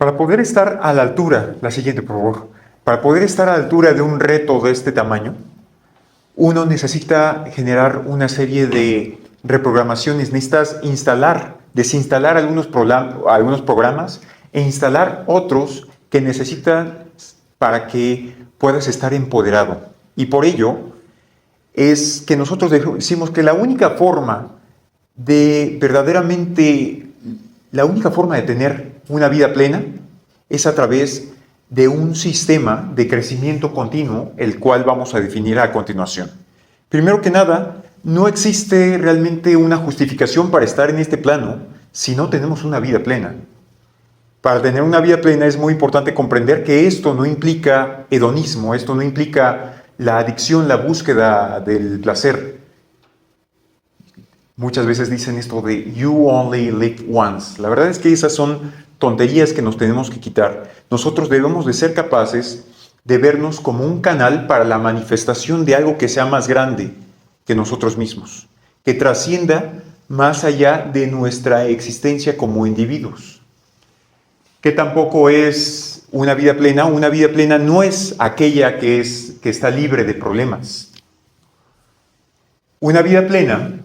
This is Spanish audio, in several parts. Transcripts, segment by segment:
Para poder estar a la altura, la siguiente por favor, para poder estar a la altura de un reto de este tamaño, uno necesita generar una serie de reprogramaciones, necesitas desinstalar algunos programas e instalar otros que necesitan para que puedas estar empoderado. Y por ello es que nosotros decimos que la única forma de tener una vida plena es a través de un sistema de crecimiento continuo, el cual vamos a definir a continuación. Primero que nada, no existe realmente una justificación para estar en este plano si no tenemos una vida plena. Para tener una vida plena es muy importante comprender que esto no implica hedonismo, esto no implica la adicción, la búsqueda del placer. Muchas veces dicen esto de "you only live once". La verdad es que esas son tonterías que nos tenemos que quitar. Nosotros debemos de ser capaces de vernos como un canal para la manifestación de algo que sea más grande que nosotros mismos, que trascienda más allá de nuestra existencia como individuos. Que tampoco es una vida plena. Una vida plena no es aquella que está libre de problemas. Una vida plena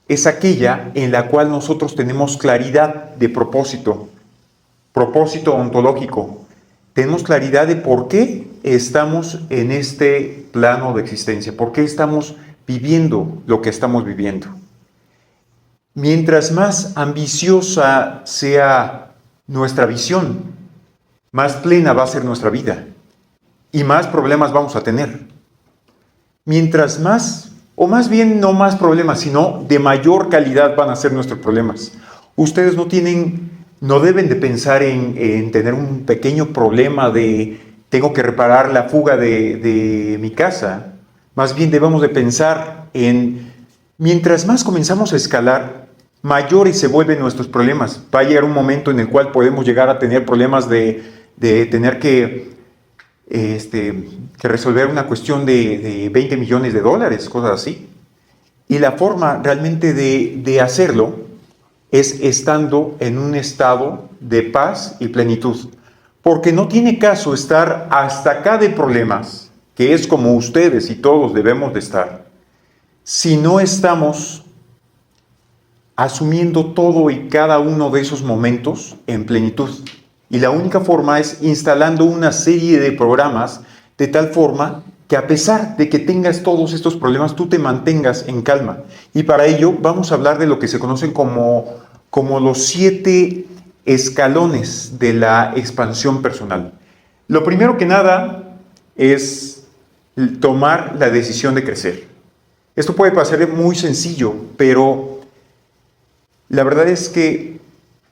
es aquella en la cual nosotros tenemos claridad de propósito ontológico. Tenemos claridad de por qué estamos en este plano de existencia, por qué estamos viviendo lo que estamos viviendo. Mientras más ambiciosa sea nuestra visión, más plena va a ser nuestra vida y más problemas vamos a tener. Mientras más, o más bien no más problemas, sino de mayor calidad van a ser nuestros problemas. Ustedes no deben de pensar en tener un pequeño problema de tengo que reparar la fuga de mi casa. Más bien debemos de pensar en, mientras más comenzamos a escalar, mayores se vuelven nuestros problemas. Va a llegar un momento en el cual podemos llegar a tener problemas de tener que resolver una cuestión de $20 millones, cosas así. Y la forma realmente de hacerlo es estando en un estado de paz y plenitud. Porque no tiene caso estar hasta acá de problemas, que es como ustedes y todos debemos de estar, si no estamos asumiendo todo y cada uno de esos momentos en plenitud. Y la única forma es instalando una serie de programas de tal forma que a pesar de que tengas todos estos problemas, tú te mantengas en calma. Y para ello vamos a hablar de lo que se conocen como los 7 escalones de la expansión personal. Lo primero que nada es tomar la decisión de crecer. Esto puede parecer muy sencillo, pero la verdad es que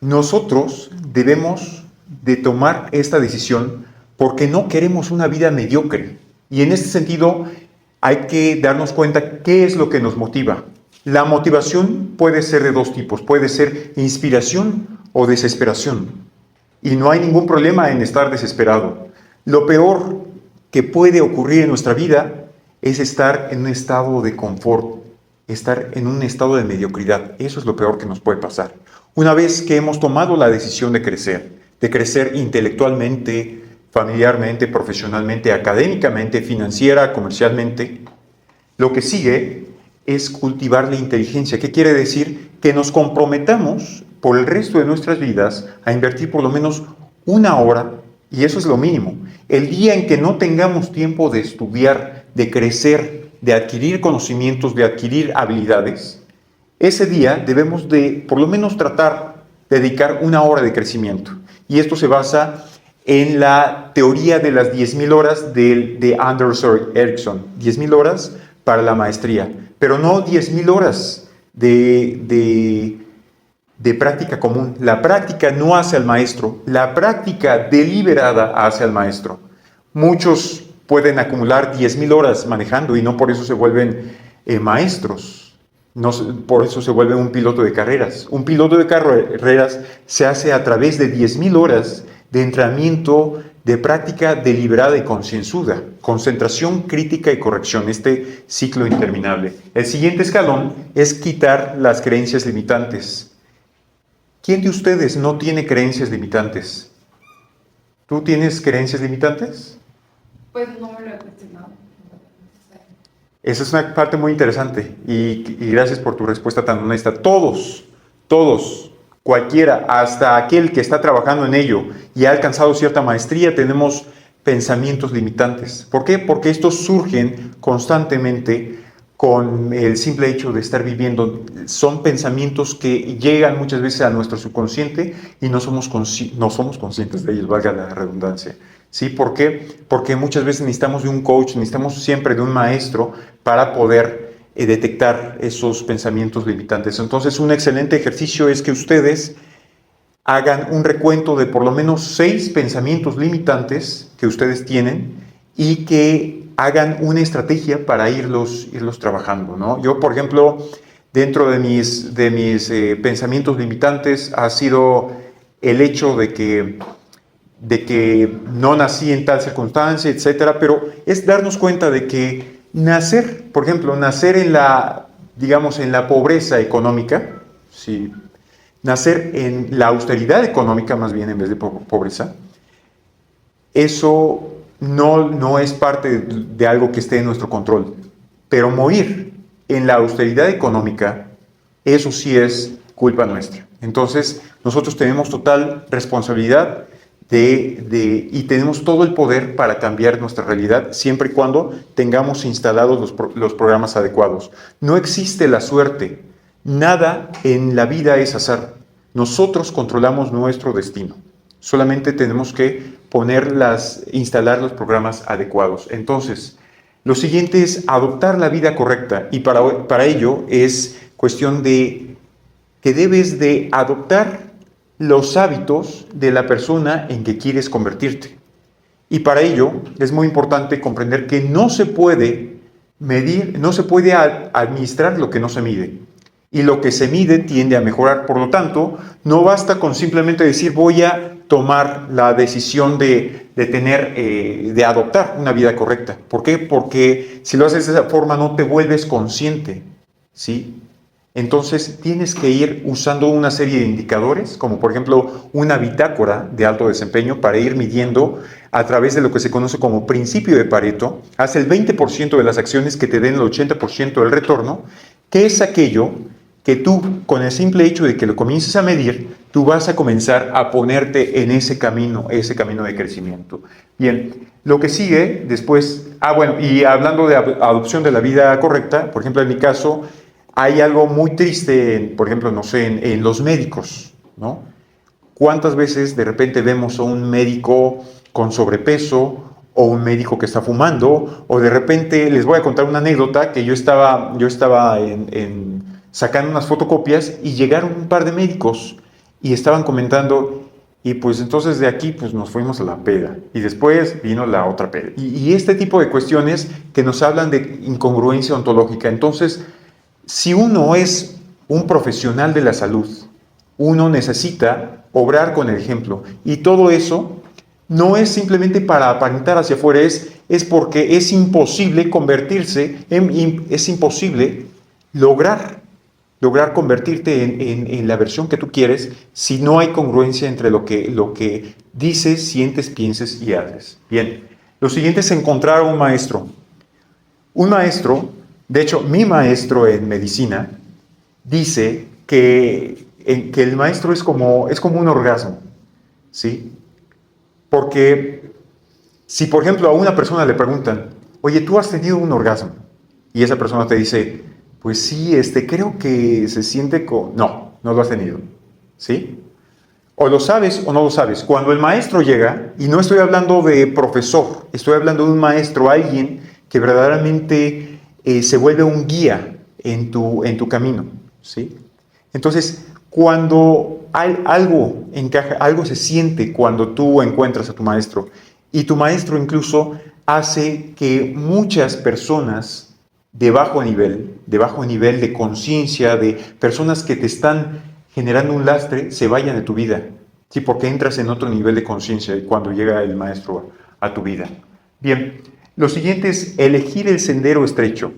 nosotros debemos de tomar esta decisión porque no queremos una vida mediocre. Y en este sentido hay que darnos cuenta qué es lo que nos motiva. La motivación puede ser de 2 tipos, puede ser inspiración o desesperación. Y no hay ningún problema en estar desesperado. Lo peor que puede ocurrir en nuestra vida es estar en un estado de confort, estar en un estado de mediocridad. Eso es lo peor que nos puede pasar. Una vez que hemos tomado la decisión de crecer intelectualmente, familiarmente, profesionalmente, académicamente, financiera, comercialmente, lo que sigue es cultivar la inteligencia. ¿Qué quiere decir? Que nos comprometamos por el resto de nuestras vidas a invertir por lo menos 1 hora, y eso es lo mínimo. El día en que no tengamos tiempo de estudiar, de crecer, de adquirir conocimientos, de adquirir habilidades, ese día debemos de por lo menos tratar de dedicar 1 hora de crecimiento. Y esto se basa en la teoría de las 10.000 horas de Anders Ericsson. 10.000 horas para la maestría, pero no 10.000 horas de práctica común. La práctica no hace al maestro, la práctica deliberada hace al maestro. Muchos pueden acumular 10.000 horas manejando y no por eso se vuelven maestros, no por eso se vuelve un piloto de carreras. Un piloto de carreras se hace a través de 10.000 horas de entrenamiento, de práctica deliberada y concienzuda, concentración, crítica y corrección, este ciclo interminable. El siguiente escalón es quitar las creencias limitantes. ¿Quién de ustedes no tiene creencias limitantes? ¿Tú tienes creencias limitantes? Pues no me lo he cuestionado. Esa es una parte muy interesante y gracias por tu respuesta tan honesta. Todos, cualquiera, hasta aquel que está trabajando en ello y ha alcanzado cierta maestría, tenemos pensamientos limitantes. ¿Por qué? Porque estos surgen constantemente con el simple hecho de estar viviendo. Son pensamientos que llegan muchas veces a nuestro subconsciente y no somos conscientes de ellos, valga la redundancia. ¿Sí? ¿Por qué? Porque muchas veces necesitamos de un coach, necesitamos siempre de un maestro para poder detectar esos pensamientos limitantes. Entonces, un excelente ejercicio es que ustedes hagan un recuento de por lo menos 6 pensamientos limitantes que ustedes tienen y que hagan una estrategia para irlos trabajando, ¿no? Yo, por ejemplo, dentro de mis pensamientos limitantes ha sido el hecho de que no nací en tal circunstancia, etcétera, pero es darnos cuenta de que nacer, por ejemplo, nacer en la, digamos, en la pobreza económica, sí, nacer en la austeridad económica más bien en vez de pobreza, eso no es parte de algo que esté en nuestro control, pero morir en la austeridad económica, eso sí es culpa nuestra. Entonces, nosotros tenemos total responsabilidad y tenemos todo el poder para cambiar nuestra realidad siempre y cuando tengamos instalados los programas adecuados. No existe la suerte. Nada en la vida es azar. Nosotros controlamos nuestro destino. Solamente tenemos que instalar los programas adecuados. Entonces, lo siguiente es adoptar la vida correcta y para ello es cuestión de que debes de adoptar los hábitos de la persona en que quieres convertirte. Y para ello es muy importante comprender que no se puede medir, no se puede administrar lo que no se mide. Y lo que se mide tiende a mejorar. Por lo tanto, no basta con simplemente decir voy a tomar la decisión de adoptar una vida correcta. ¿Por qué? Porque si lo haces de esa forma no te vuelves consciente, ¿sí? Entonces tienes que ir usando una serie de indicadores, como por ejemplo una bitácora de alto desempeño para ir midiendo a través de lo que se conoce como principio de Pareto. Haz el 20% de las acciones que te den el 80% del retorno, que es aquello que tú, con el simple hecho de que lo comiences a medir, tú vas a comenzar a ponerte en ese camino de crecimiento. Bien, lo que sigue después, bueno, y hablando de adopción de la vida correcta, por ejemplo, en mi caso, hay algo muy triste, por ejemplo, no sé, en los médicos, ¿no? ¿Cuántas veces de repente vemos a un médico con sobrepeso o un médico que está fumando? O de repente, les voy a contar una anécdota, que yo estaba sacando unas fotocopias y llegaron un par de médicos y estaban comentando, y pues entonces de aquí pues nos fuimos a la peda y después vino la otra peda. Y este tipo de cuestiones que nos hablan de incongruencia ontológica. Entonces, si uno es un profesional de la salud, uno necesita obrar con el ejemplo. Y todo eso no es simplemente para aparentar hacia afuera, es porque es imposible convertirse, es imposible lograr convertirte en la versión que tú quieres si no hay congruencia entre lo que dices, sientes, pienses y haces. Bien, lo siguiente es encontrar a un maestro. Un maestro, de hecho, mi maestro en medicina dice que el maestro es como un orgasmo, ¿sí? Porque si, por ejemplo, a una persona le preguntan, oye, ¿tú has tenido un orgasmo? Y esa persona te dice, pues sí, creo que se siente con... No lo has tenido, ¿sí? O lo sabes o no lo sabes. Cuando el maestro llega, y no estoy hablando de profesor, estoy hablando de un maestro, alguien que verdaderamente se vuelve un guía en tu camino, ¿sí? Entonces, cuando algo encaja, algo se siente cuando tú encuentras a tu maestro, y tu maestro incluso hace que muchas personas de bajo nivel de conciencia, de personas que te están generando un lastre, se vayan de tu vida, ¿sí? Porque entras en otro nivel de conciencia cuando llega el maestro a tu vida. Bien, lo siguiente es elegir el sendero estrecho.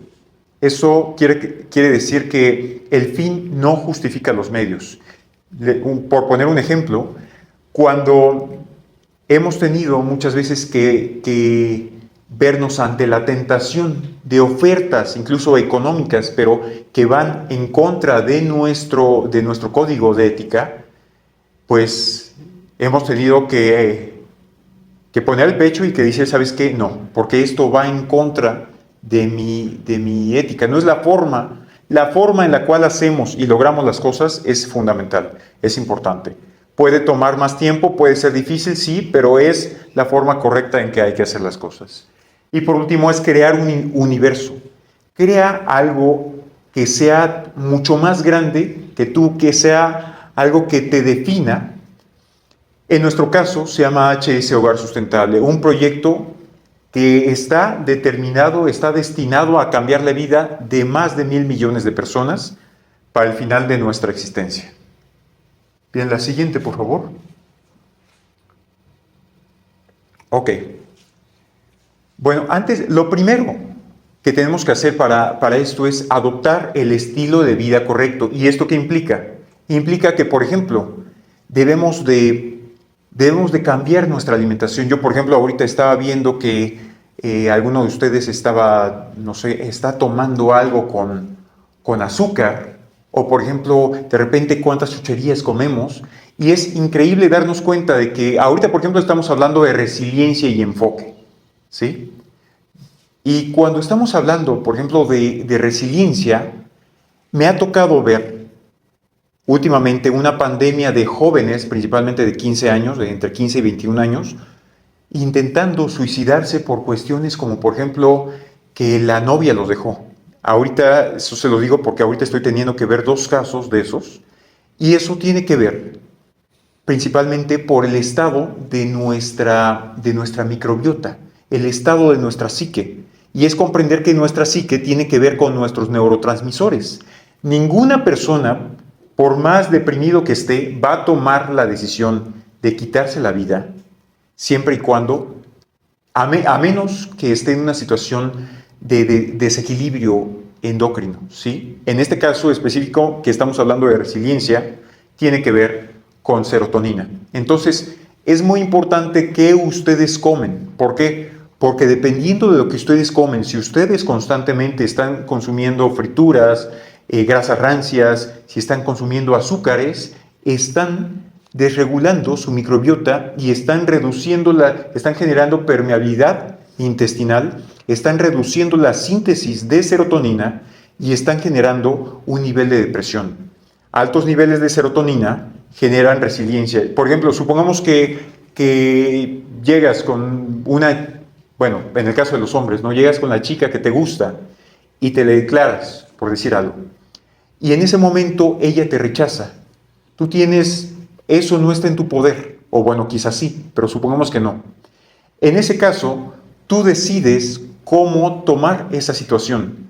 Eso quiere decir que el fin no justifica los medios. Por poner un ejemplo, cuando hemos tenido muchas veces que vernos ante la tentación de ofertas, incluso económicas, pero que van en contra de nuestro código de ética, pues hemos tenido que poner el pecho y que decir, ¿sabes qué? No, porque esto va en contra de mi ética. No es la forma en la cual hacemos y logramos las cosas es fundamental, es importante. Puede tomar más tiempo, puede ser difícil, sí, pero es la forma correcta en que hay que hacer las cosas. Y por último es crear un universo. Crea algo que sea mucho más grande que tú, que sea algo que te defina. En nuestro caso se llama HS Hogar Sustentable, un proyecto que está determinado, está destinado a cambiar la vida de más de 1,000 millones de personas para el final de nuestra existencia. Bien, la siguiente, por favor. Ok. Bueno, antes, lo primero que tenemos que hacer para esto es adoptar el estilo de vida correcto. ¿Y esto qué implica? Implica que, por ejemplo, debemos de cambiar nuestra alimentación. Yo, por ejemplo, ahorita estaba viendo que alguno de ustedes está tomando algo con azúcar, o por ejemplo, de repente cuántas chucherías comemos, y es increíble darnos cuenta de que ahorita, por ejemplo, estamos hablando de resiliencia y enfoque, ¿sí? Y cuando estamos hablando, por ejemplo, de resiliencia, me ha tocado ver últimamente una pandemia de jóvenes, principalmente de 15 años, de entre 15 y 21 años, intentando suicidarse por cuestiones como, por ejemplo, que la novia los dejó. Ahorita, eso se lo digo porque ahorita estoy teniendo que ver 2 casos de esos, y eso tiene que ver principalmente por el estado de nuestra microbiota, el estado de nuestra psique, y es comprender que nuestra psique tiene que ver con nuestros neurotransmisores. Ninguna persona, por más deprimido que esté, va a tomar la decisión de quitarse la vida, siempre y cuando, a menos que esté en una situación de desequilibrio endocrino, ¿sí? En este caso específico que estamos hablando de resiliencia, tiene que ver con serotonina. Entonces, es muy importante que ustedes comen. ¿Por qué? Porque dependiendo de lo que ustedes comen, si ustedes constantemente están consumiendo frituras, grasas rancias, si están consumiendo azúcares, están desregulando su microbiota y están generando permeabilidad intestinal, están reduciendo la síntesis de serotonina y están generando un nivel de depresión. Altos niveles de serotonina generan resiliencia. Por ejemplo, supongamos que llegas con en el caso de los hombres, ¿no? Llegas con la chica que te gusta y te le declaras, por decir algo. Y en ese momento ella te rechaza. Eso no está en tu poder. O bueno, quizás sí, pero supongamos que no. En ese caso, tú decides cómo tomar esa situación.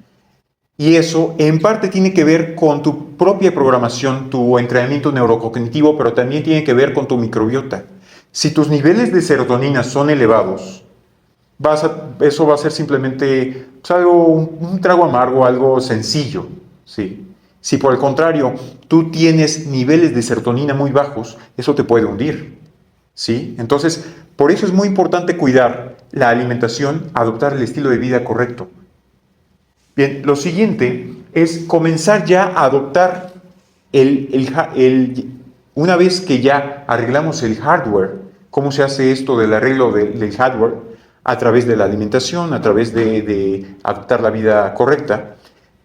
Y eso en parte tiene que ver con tu propia programación, tu entrenamiento neurocognitivo, pero también tiene que ver con tu microbiota. Si tus niveles de serotonina son elevados, eso va a ser simplemente un trago amargo, algo sencillo, ¿sí? Si por el contrario tú tienes niveles de serotonina muy bajos, eso te puede hundir, ¿sí? Entonces, por eso es muy importante cuidar la alimentación, adoptar el estilo de vida correcto. Bien, lo siguiente es comenzar ya a adoptar una vez que ya arreglamos el hardware. ¿Cómo se hace esto del arreglo del hardware? A través de la alimentación, a través de adoptar la vida correcta.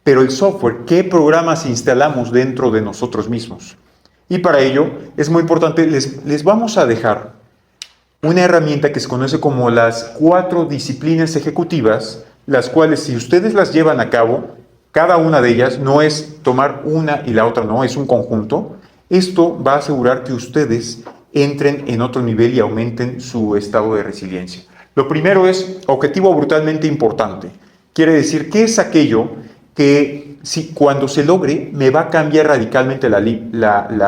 Pero el software, ¿qué programas instalamos dentro de nosotros mismos? Y para ello es muy importante, les vamos a dejar una herramienta que se conoce como las 4 disciplinas ejecutivas, las cuales si ustedes las llevan a cabo, cada una de ellas no es tomar una y la otra, no, es un conjunto. Esto va a asegurar que ustedes entren en otro nivel y aumenten su estado de resiliencia. Lo primero es objetivo brutalmente importante. Quiere decir, ¿qué es aquello que cuando se logre me va a cambiar radicalmente la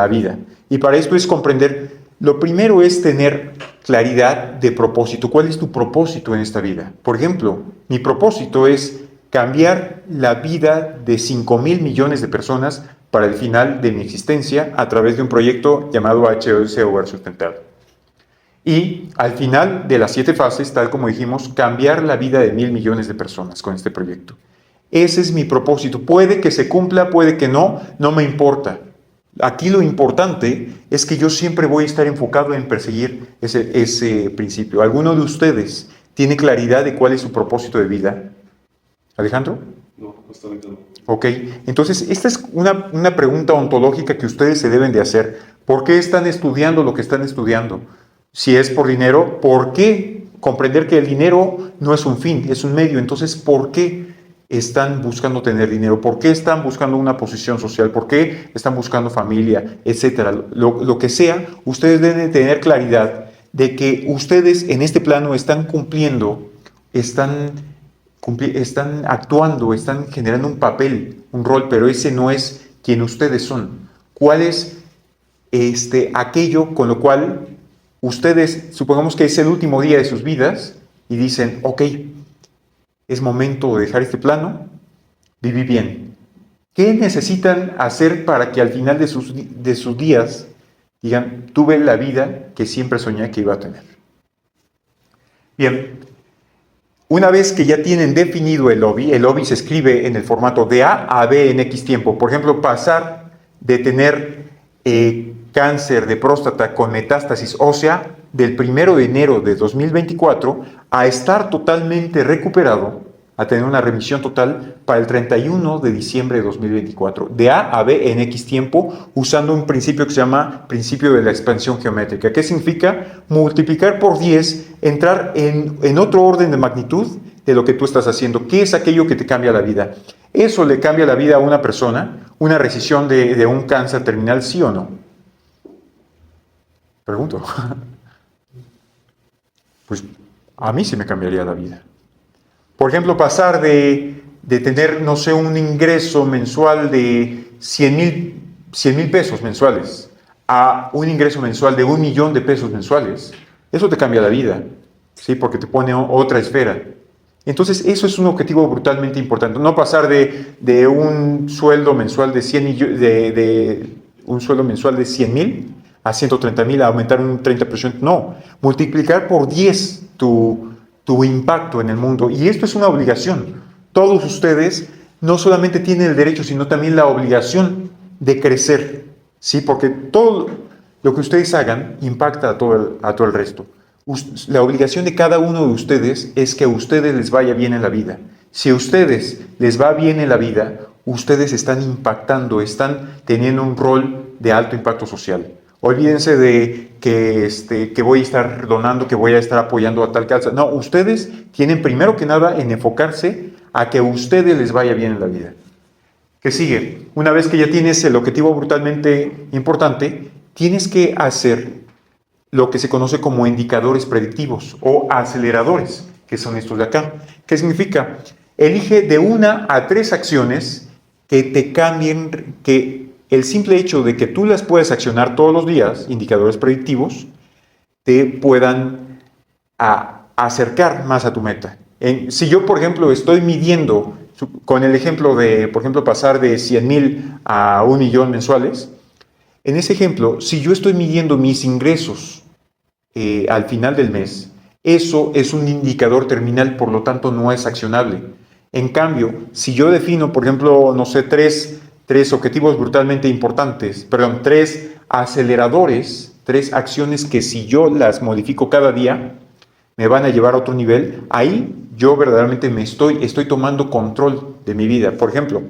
vida? Y para esto es comprender, lo primero es tener claridad de propósito. ¿Cuál es tu propósito en esta vida? Por ejemplo, mi propósito es cambiar la vida de 5,000 millones de personas para el final de mi existencia a través de un proyecto llamado HS Hogar Sustentable. Y al final de las 7 fases, tal como dijimos, cambiar la vida de 1,000 millones de personas con este proyecto. Ese es mi propósito. Puede que se cumpla, puede que no, no me importa. Aquí lo importante es que yo siempre voy a estar enfocado en perseguir ese principio. ¿Alguno de ustedes tiene claridad de cuál es su propósito de vida? ¿Alejandro? No, hasta ahorita no. Ok, entonces esta es una pregunta ontológica que ustedes se deben de hacer. ¿Por qué están estudiando lo que están estudiando? Si es por dinero, ¿por qué? Comprender que el dinero no es un fin, es un medio. Entonces, ¿por qué están buscando tener dinero? ¿Por qué están buscando una posición social? ¿Por qué están buscando familia? Etcétera. Lo que sea, ustedes deben tener claridad de que ustedes en este plano están cumpliendo, están actuando, están generando un papel, un rol, pero ese no es quien ustedes son. ¿Cuál es aquello con lo cual ustedes, supongamos que es el último día de sus vidas y dicen, ok, es momento de dejar este plano, viví bien? ¿Qué necesitan hacer para que al final de sus días digan, tuve la vida que siempre soñé que iba a tener? Bien, una vez que ya tienen definido el OBI se escribe en el formato de A a B en X tiempo. Por ejemplo, pasar de tener cáncer de próstata con metástasis ósea del 1 de enero de 2024 a estar totalmente recuperado, a tener una remisión total para el 31 de diciembre de 2024. De A a B en X tiempo, usando un principio que se llama principio de la expansión geométrica. ¿Qué significa? Multiplicar por 10, entrar en otro orden de magnitud de lo que tú estás haciendo. ¿Qué es aquello que te cambia la vida? ¿Eso le cambia la vida a una persona? ¿Una resección de un cáncer terminal, sí o no? Pregunto. Pues a mí sí me cambiaría la vida. Por ejemplo, pasar de tener, no sé, un ingreso mensual de 100,000 pesos mensuales a un ingreso mensual de 1,000,000 de pesos mensuales, eso te cambia la vida, ¿sí? Porque te pone otra esfera. Entonces, eso es un objetivo brutalmente importante. No pasar de un sueldo mensual de 100,000 a 130,000, a aumentar un 30%. No, multiplicar por 10 tu impacto en el mundo. Y esto es una obligación. Todos ustedes no solamente tienen el derecho, sino también la obligación de crecer, ¿sí? Porque todo lo que ustedes hagan impacta a todo el resto. La obligación de cada uno de ustedes es que a ustedes les vaya bien en la vida. Si a ustedes les va bien en la vida, ustedes están impactando, están teniendo un rol de alto impacto social. Olvídense de que voy a estar donando, que voy a estar apoyando a tal causa. No, ustedes tienen primero que nada en enfocarse a que a ustedes les vaya bien en la vida. ¿Qué sigue? Una vez que ya tienes el objetivo brutalmente importante, tienes que hacer lo que se conoce como indicadores predictivos o aceleradores, que son estos de acá. ¿Qué significa? Elige de 1 a 3 acciones que te cambien, que el simple hecho de que tú las puedas accionar todos los días, indicadores predictivos, te puedan acercar más a tu meta. Si yo, por ejemplo, estoy midiendo, con el ejemplo de, por ejemplo, pasar de 100,000 a 1,000,000 mensuales, en ese ejemplo, si yo estoy midiendo mis ingresos al final del mes, eso es un indicador terminal, por lo tanto no es accionable. En cambio, si yo defino, por ejemplo, no sé, tres objetivos brutalmente importantes, perdón, 3 aceleradores, 3 acciones que si yo las modifico cada día, me van a llevar a otro nivel, ahí yo verdaderamente estoy tomando control de mi vida. Por ejemplo,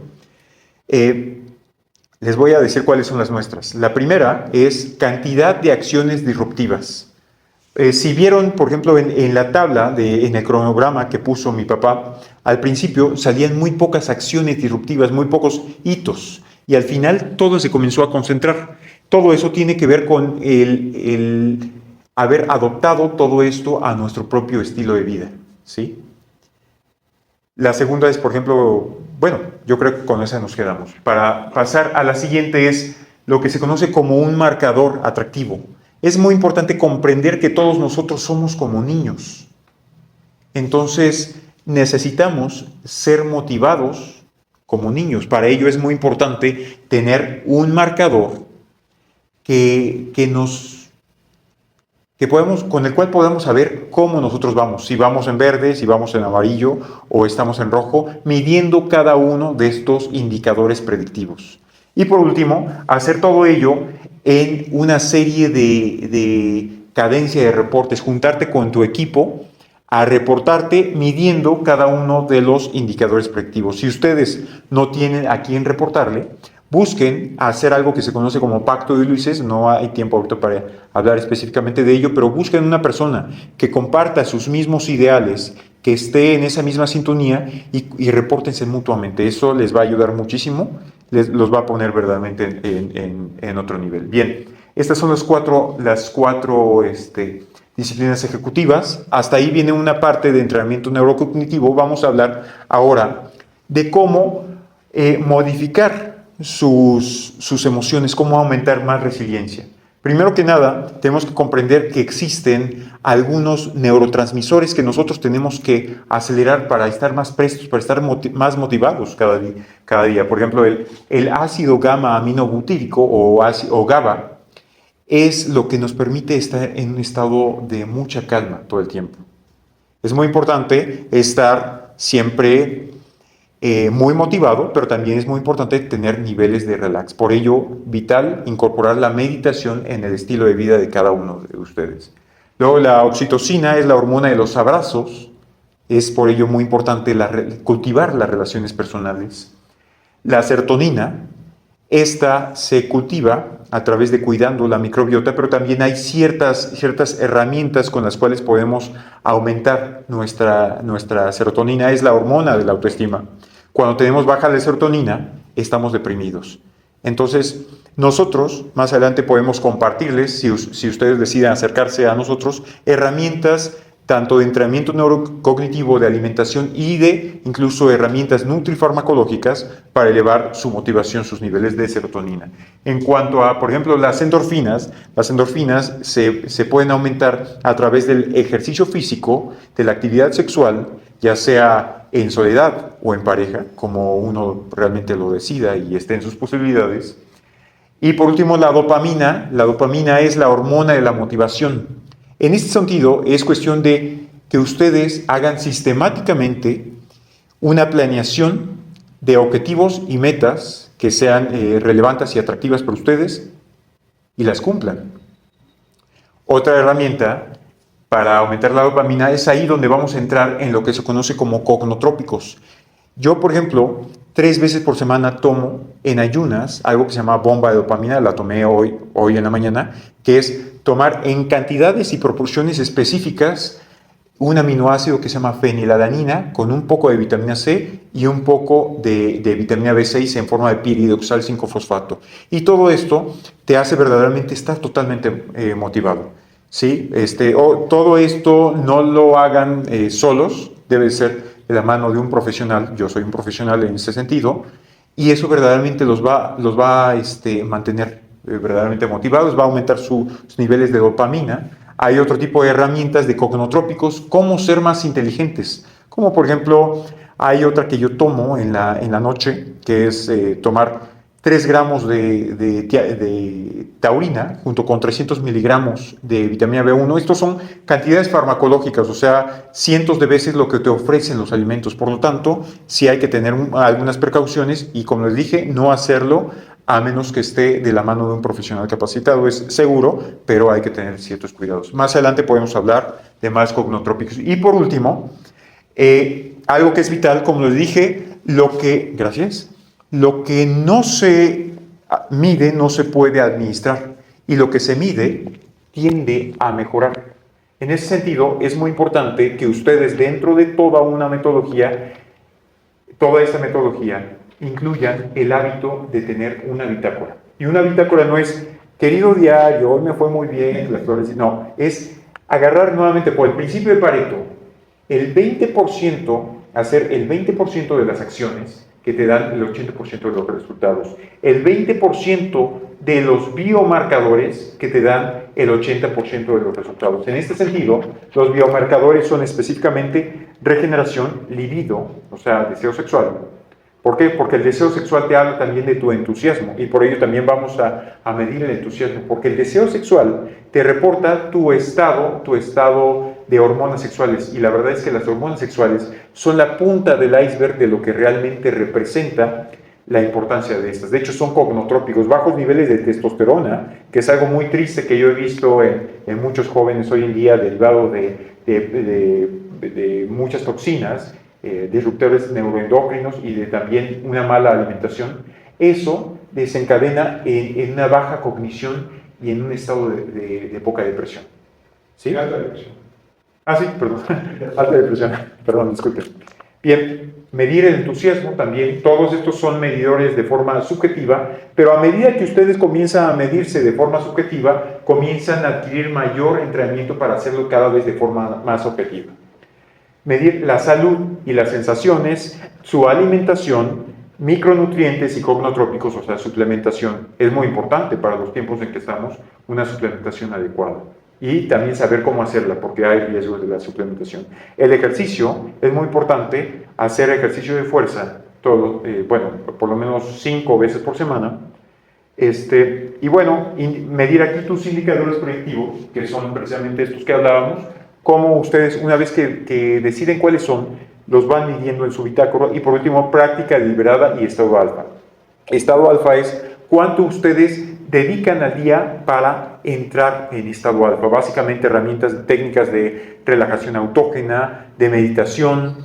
les voy a decir cuáles son las nuestras. La primera es cantidad de acciones disruptivas. Si vieron, por ejemplo, en la tabla, en el cronograma que puso mi papá, al principio salían muy pocas acciones disruptivas, muy pocos hitos, y al final todo se comenzó a concentrar. Todo eso tiene que ver con el haber adoptado todo esto a nuestro propio estilo de vida, ¿sí? La segunda es, por ejemplo, bueno, yo creo que con esa nos quedamos. Para pasar a la siguiente es lo que se conoce como un marcador atractivo. Es muy importante comprender que todos nosotros somos como niños. Entonces, necesitamos ser motivados como niños. Para ello es muy importante tener un marcador que nos con el cual podamos saber cómo nosotros vamos, si vamos en verde, si vamos en amarillo o estamos en rojo, midiendo cada uno de estos indicadores predictivos. Y por último, hacer todo ello en una serie de cadencia de reportes, juntarte con tu equipo a reportarte midiendo cada uno de los indicadores predictivos. Si ustedes no tienen a quién reportarle, busquen hacer algo que se conoce como Pacto de Ulises. No hay tiempo ahorita para hablar específicamente de ello, pero busquen una persona que comparta sus mismos ideales, que esté en esa misma sintonía y repórtense mutuamente. Eso les va a ayudar muchísimo, los va a poner verdaderamente en otro nivel. Bien, estas son las cuatro disciplinas ejecutivas. Hasta ahí viene una parte de entrenamiento neurocognitivo. Vamos a hablar ahora de cómo modificar sus emociones, cómo aumentar más resiliencia. Primero que nada, tenemos que comprender que existen algunos neurotransmisores que nosotros tenemos que acelerar para estar más prestos, para estar más motivados cada día. Por ejemplo, el ácido gamma aminobutírico o GABA es lo que nos permite estar en un estado de mucha calma todo el tiempo. Es muy importante estar siempre muy motivado, pero también es muy importante tener niveles de relax. Por ello, vital incorporar la meditación en el estilo de vida de cada uno de ustedes. Luego, la oxitocina es la hormona de los abrazos. Es por ello muy importante cultivar las relaciones personales. La serotonina, esta se cultiva a través de cuidando la microbiota, pero también hay ciertas herramientas con las cuales podemos aumentar nuestra serotonina. Es la hormona de la autoestima. Cuando tenemos baja de serotonina, estamos deprimidos. Entonces, nosotros más adelante podemos compartirles, si ustedes deciden acercarse a nosotros, herramientas tanto de entrenamiento neurocognitivo, de alimentación y de incluso herramientas nutrifarmacológicas para elevar su motivación, sus niveles de serotonina. En cuanto a, por ejemplo, las endorfinas se pueden aumentar a través del ejercicio físico, de la actividad sexual, ya sea en soledad o en pareja, como uno realmente lo decida y esté en sus posibilidades. Y por último, la dopamina. La dopamina es la hormona de la motivación. En este sentido, es cuestión de que ustedes hagan sistemáticamente una planeación de objetivos y metas que sean relevantes y atractivas para ustedes y las cumplan. Otra herramienta para aumentar la dopamina es ahí donde vamos a entrar en lo que se conoce como cognotrópicos. Yo, por ejemplo, 3 veces por semana tomo en ayunas algo que se llama bomba de dopamina, la tomé hoy en la mañana, que es tomar en cantidades y proporciones específicas un aminoácido que se llama fenilalanina con un poco de vitamina C y un poco de vitamina B6 en forma de piridoxal 5-fosfato. Y todo esto te hace verdaderamente estar totalmente motivado. ¿Sí? Todo esto no lo hagan solos, debe ser de la mano de un profesional. Yo soy un profesional en ese sentido, y eso verdaderamente los va a mantener verdaderamente motivados, va a aumentar sus niveles de dopamina. Hay otro tipo de herramientas de cognotrópicos, cómo ser más inteligentes, como por ejemplo, hay otra que yo tomo en la noche, que es tomar 3 gramos de taurina junto con 300 miligramos de vitamina B1. Estos son cantidades farmacológicas, o sea, cientos de veces lo que te ofrecen los alimentos. Por lo tanto, sí hay que tener algunas precauciones y, como les dije, no hacerlo a menos que esté de la mano de un profesional capacitado. Es seguro, pero hay que tener ciertos cuidados. Más adelante podemos hablar de más cognotrópicos. Y por último, algo que es vital, como les dije, lo que no se mide no se puede administrar, y lo que se mide tiende a mejorar. En ese sentido, es muy importante que ustedes, dentro de toda esta metodología, incluyan el hábito de tener una bitácora. Y una bitácora no es, querido diario, hoy me fue muy bien, las flores, no, es agarrar nuevamente por el principio de Pareto, hacer el 20% de las acciones que te dan el 80% de los resultados, el 20% de los biomarcadores que te dan el 80% de los resultados. En este sentido, los biomarcadores son específicamente regeneración, libido, o sea, deseo sexual, ¿Por qué? Porque el deseo sexual te habla también de tu entusiasmo y por ello también vamos a medir el entusiasmo, porque el deseo sexual te reporta tu estado de hormonas sexuales y la verdad es que las hormonas sexuales son la punta del iceberg de lo que realmente representa la importancia de estas. De hecho, son cognotrópicos, bajos niveles de testosterona, que es algo muy triste que yo he visto en muchos jóvenes hoy en día derivado de muchas toxinas, disruptores neuroendocrinos y de también una mala alimentación. Eso desencadena en una baja cognición y en un estado de poca depresión. ¿Sí? Alta depresión. Ah, sí, perdón. Alta depresión. Perdón, disculpe. Bien, medir el entusiasmo también. Todos estos son medidores de forma subjetiva, pero a medida que ustedes comienzan a medirse de forma subjetiva, comienzan a adquirir mayor entrenamiento para hacerlo cada vez de forma más objetiva. Medir la salud y las sensaciones, su alimentación, micronutrientes y cognotrópicos, o sea, suplementación. Es muy importante para los tiempos en que estamos, una suplementación adecuada. Y también saber cómo hacerla, porque hay riesgos de la suplementación. El ejercicio, es muy importante hacer ejercicio de fuerza, por lo menos 5 veces por semana. Y bueno, medir aquí tus indicadores predictivos, que son precisamente estos que hablábamos, cómo ustedes, una vez que deciden cuáles son, los van midiendo en su bitácora. Y por último, práctica deliberada y estado alfa. Estado alfa es cuánto ustedes dedican al día para entrar en estado alfa. Básicamente herramientas, técnicas de relajación autógena, de meditación,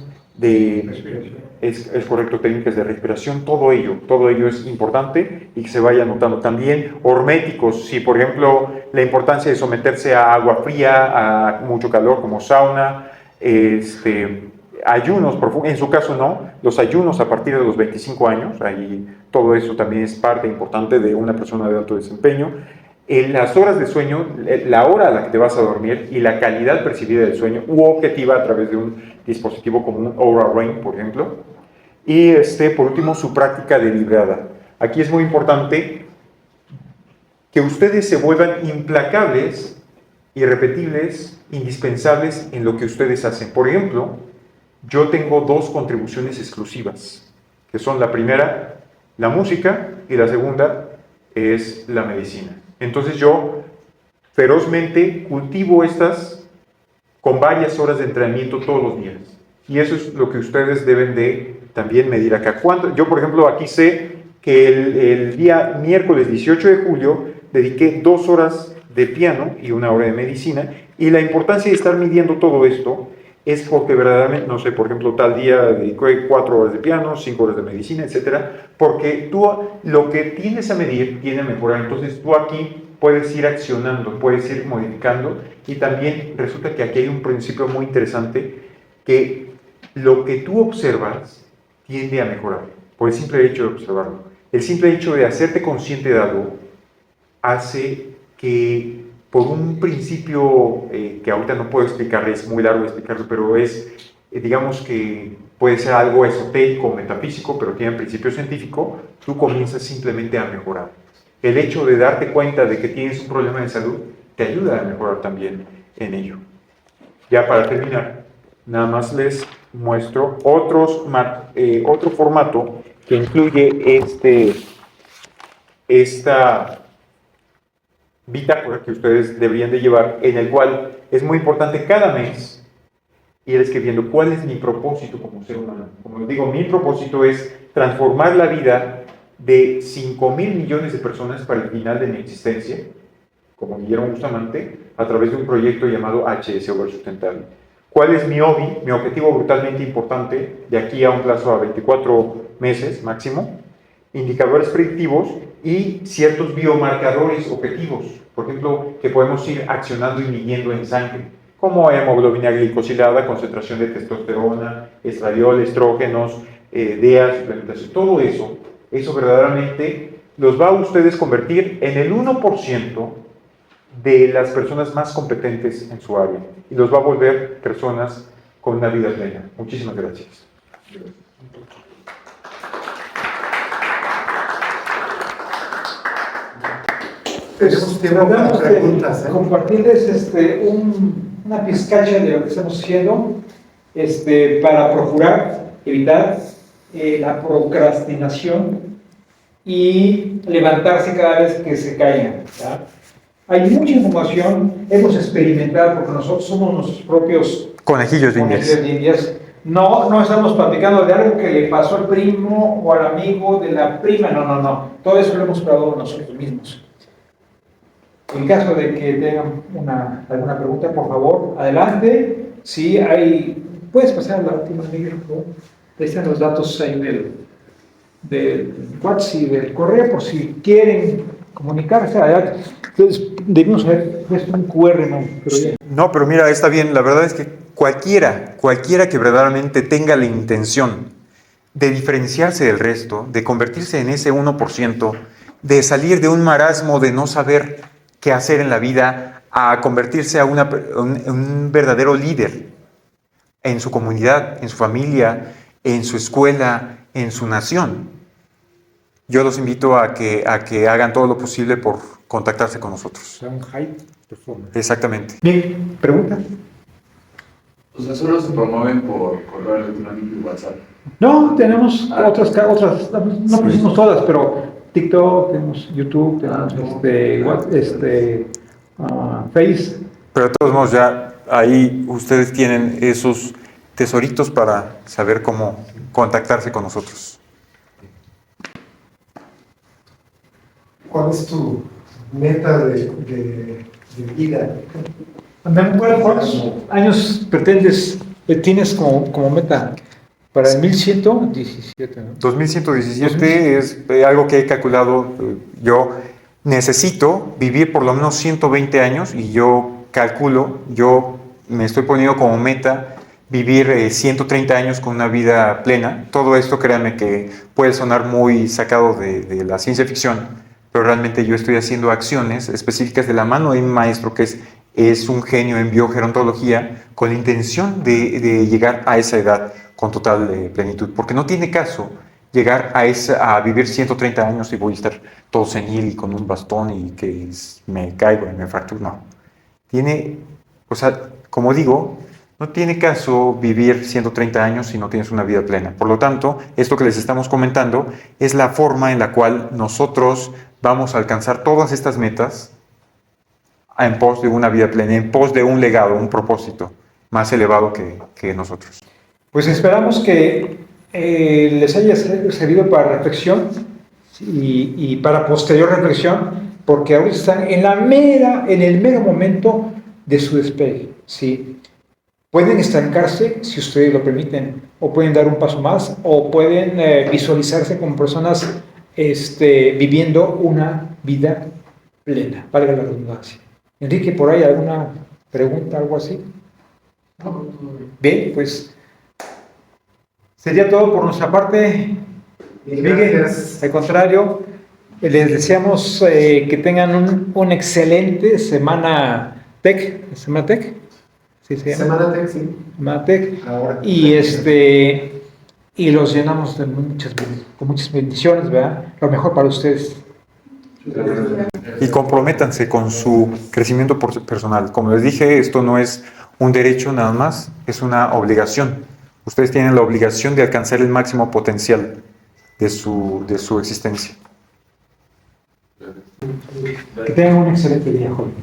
es correcto, técnicas de respiración, todo ello es importante y que se vaya anotando. También horméticos, si por ejemplo la importancia de someterse a agua fría, a mucho calor como sauna, ayunos, en su caso no, los ayunos a partir de los 25 años, ahí todo eso también es parte importante de una persona de alto desempeño. Las horas de sueño, la hora a la que te vas a dormir y la calidad percibida del sueño u objetiva a través de un dispositivo como un Oura Ring, por ejemplo. Y por último, su práctica deliberada. Aquí es muy importante que ustedes se vuelvan implacables, irrepetibles, indispensables en lo que ustedes hacen. Por ejemplo, yo tengo 2 contribuciones exclusivas, que son la primera, la música, y la segunda es la medicina. Entonces yo ferozmente cultivo estas con varias horas de entrenamiento todos los días. Y eso es lo que ustedes deben de también medir acá. Yo, por ejemplo, aquí sé que el día miércoles 18 de julio dediqué 2 horas de piano y 1 hora de medicina. Y la importancia de estar midiendo todo esto es porque verdaderamente, no sé, por ejemplo, tal día dediqué 4 horas de piano, 5 horas de medicina, etcétera, porque tú lo que tienes a medir tiene a mejorar. Entonces tú aquí puedes ir accionando, puedes ir modificando, y también resulta que aquí hay un principio muy interesante, que lo que tú observas tiende a mejorar, por el simple hecho de observarlo. El simple hecho de hacerte consciente de algo hace que, por un principio que ahorita no puedo explicar, es muy largo explicarlo, pero es, digamos que puede ser algo esotérico, metafísico, pero tiene un principio científico, tú comienzas simplemente a mejorar. El hecho de darte cuenta de que tienes un problema de salud te ayuda a mejorar también en ello. Ya para terminar, nada más les muestro otro formato que incluye esta bitácora que ustedes deberían de llevar, en el cual es muy importante cada mes ir escribiendo cuál es mi propósito como ser humano. Como les digo, mi propósito es transformar la vida de 5,000 millones de personas para el final de mi existencia, como Guillermo Bustamante, a través de un proyecto llamado HS Over Sustentable. ¿Cuál es mi hobby? Mi objetivo brutalmente importante, de aquí a un plazo a 24 meses máximo, indicadores predictivos y ciertos biomarcadores objetivos, por ejemplo, que podemos ir accionando y midiendo en sangre, como hemoglobina glicosilada, concentración de testosterona, estradiol, estrógenos, DEA, suplementación, todo eso verdaderamente los va a ustedes convertir en el 1% de las personas más competentes en su área y los va a volver personas con una vida plena. Muchísimas gracias. Tenemos tiempo para preguntas. Compartirles una pizcacha de lo que estamos haciendo para procurar evitar la procrastinación y levantarse cada vez que se caigan. ¿Verdad? Hay mucha información, hemos experimentado porque nosotros somos nuestros propios Conejillos de conejillos indias. de indias. No estamos platicando de algo que le pasó al primo o al amigo de la prima, no. Todo eso lo hemos probado nosotros mismos. En caso de que tengan alguna pregunta, por favor, adelante. Si hay, puedes pasar a la última, Miguel, por favor. Ahí están los datos ahí del WhatsApp y del correo, por si quieren comunicarse. Adelante. Entonces, debemos haber puesto un QR, ¿no? Pero ya. No, pero mira, está bien. La verdad es que cualquiera que verdaderamente tenga la intención de diferenciarse del resto, de convertirse en ese 1%, de salir de un marasmo de no saber qué hacer en la vida, a convertirse a un verdadero líder en su comunidad, en su familia, en su escuela, en su nación. Yo los invito a que hagan todo lo posible por contactarse con nosotros. Un high performance. Exactamente. Bien, ¿pregunta? O sea, solo se promueven por correo electrónico y WhatsApp. No, tenemos otras, no pusimos todas, pero TikTok, tenemos YouTube, tenemos Face. Pero de todos modos, ya ahí ustedes tienen esos tesoritos para saber cómo contactarse con nosotros. ¿Cuál es tu meta de vida? ¿Cuántos años pretendes, tienes como meta para el 1117? ¿No? 2117 es algo que he calculado. Yo necesito vivir por lo menos 120 años y yo me estoy poniendo como meta vivir 130 años con una vida plena. Todo esto, créanme que puede sonar muy sacado de la ciencia ficción, pero realmente yo estoy haciendo acciones específicas de la mano de mi maestro, que es un genio en biogerontología, con la intención de llegar a esa edad con total plenitud, porque no tiene caso llegar a vivir 130 años y voy a estar todo senil y con un bastón y que me caigo y me fracturo. No. Como digo, no tiene caso vivir 130 años si no tienes una vida plena. Por lo tanto, esto que les estamos comentando es la forma en la cual nosotros vamos a alcanzar todas estas metas en pos de una vida plena, en pos de un legado, un propósito más elevado que nosotros. Pues esperamos que les haya servido para reflexión y para posterior reflexión, porque ahorita están en el mero momento de su despegue. ¿Sí? Pueden estancarse si ustedes lo permiten, o pueden dar un paso más, o pueden visualizarse como personas viviendo una vida plena, valga la redundancia. Enrique, ¿por ahí alguna pregunta, algo así? Bien, pues sería todo por nuestra parte. Gracias. Al contrario, les deseamos que tengan un excelente Semana Tech. ¿Semana Tech? ¿Sí se llama? Semana Tech, sí. Semana Tech. Ahora. Y los llenamos con muchas bendiciones, ¿verdad? Lo mejor para ustedes. Y comprométanse con su crecimiento personal. Como les dije, esto no es un derecho nada más, es una obligación. Ustedes tienen la obligación de alcanzar el máximo potencial de su existencia. Que tengan un excelente día, jóvenes.